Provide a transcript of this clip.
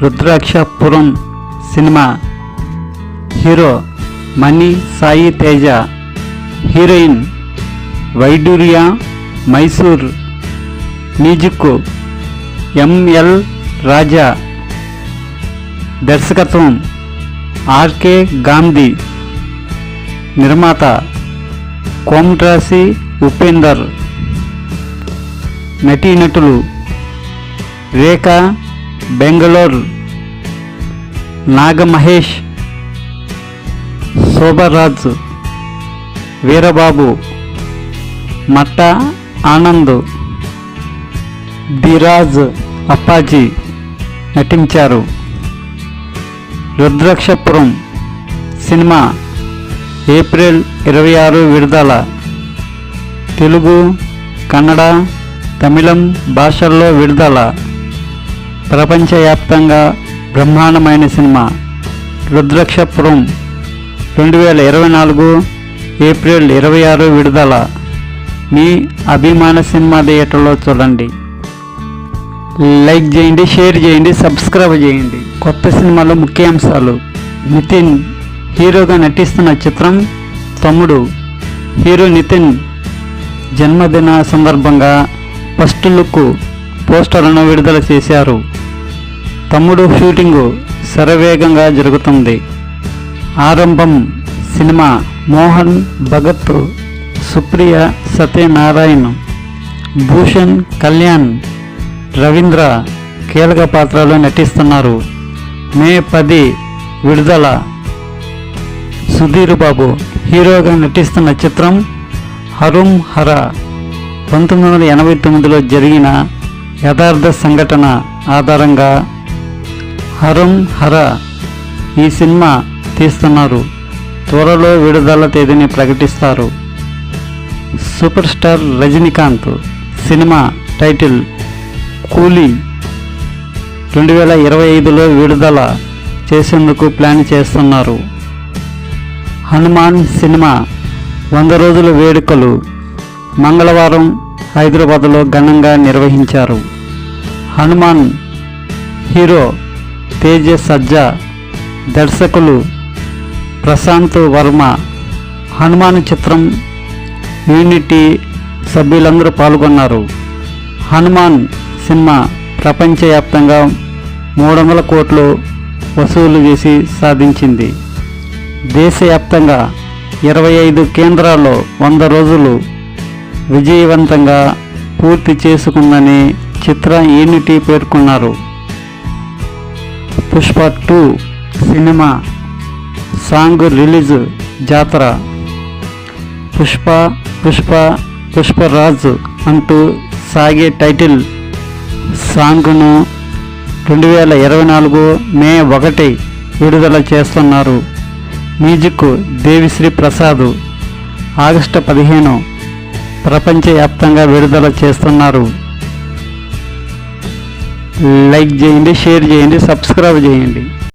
Rudrakshapuram cinema. Hero మణి Sai Teja, heroine వైడూర్య Mysore, music ML రాజా, దర్శకత్వం RK Gandhi, నిర్మాత కోమట్రాసి ఉపేందర్. నటీనటులు రేఖా బెంగళూర్, నాగమహేష్, శోభరాజ్, వీరబాబు, మట్ట ఆనంద్, ధీరాజ్ అప్పాజీ నటించారు. రుద్రాక్షపురం సినిమా ఏప్రిల్ 26 విడుదల. తెలుగు, కన్నడ, తమిళం భాషల్లో విడుదల. ప్రపంచవ్యాప్తంగా బ్రహ్మాండమైన సినిమా రుద్రాక్షపురం 2024 ఏప్రిల్ 26 విడుదల. మీ అభిమాన సినిమా థియేటర్లో చూడండి. లైక్ చేయండి, షేర్ చేయండి, సబ్స్క్రైబ్ చేయండి. కొత్త సినిమాలో ముఖ్యాంశాలు. నితిన్ హీరోగా నటిస్తున్న చిత్రం తమ్ముడు. హీరో నితిన్ జన్మదిన సందర్భంగా ఫస్ట్ లుక్ పోస్టర్లను విడుదల చేశారు. తమ్ముడు షూటింగు శరవేగంగా జరుగుతుంది. ఆరంభం సినిమా మోహన్ భగత్, సుప్రియ సత్యనారాయణ, భూషణ్ కళ్యాణ్, రవీంద్ర కీలక పాత్రలో నటిస్తున్నారు. మే 10 విడుదల. సుధీర్ బాబు హీరోగా నటిస్తున్న చిత్రం హరుం హర. 1989లో జరిగిన యథార్థ సంఘటన ఆధారంగా హరుం హర ఈ సినిమా తీస్తున్నారు. త్వరలో విడుదల తేదీని ప్రకటిస్తారు. Super star Rajinikanth cinema title కూలీ 2025లో విడుదల చేసేందుకు ప్లాన్ చేస్తున్నారు. హనుమాన్ సినిమా 100 రోజుల వేడుకలు మంగళవారం హైదరాబాద్లో ఘనంగా నిర్వహించారు. హనుమాన్ హీరో తేజ సజ్జా, దర్శకులు ప్రశాంత్ వర్మ. హనుమాన్ చిత్రం యూనిటీ సభ్యులందరూ పాల్గొన్నారు. హనుమాన్ సినిమా ప్రపంచవ్యాప్తంగా 300 కోట్లు వసూలు చేసి సాధించింది. దేశవ్యాప్తంగా 25 కేంద్రాల్లో 100 రోజులు విజయవంతంగా పూర్తి చేసుకుందని చిత్ర యూనిటీ పేర్కొన్నారు. పుష్ప 2 సినిమా సాంగ్ రిలీజ్ జాతర. పుష్ప పుష్ప పుష్పరాజ్ అంటూ సాగే టైటిల్ సాంగ్ను 2024 మే 1 విడుదల చేస్తున్నారు. మ్యూజిక్ దేవిశ్రీ ప్రసాద్. ఆగస్టు 15 ప్రపంచవ్యాప్తంగా విడుదల చేస్తున్నారు. లైక్ చేయండి, షేర్ చేయండి, సబ్స్క్రైబ్ చేయండి.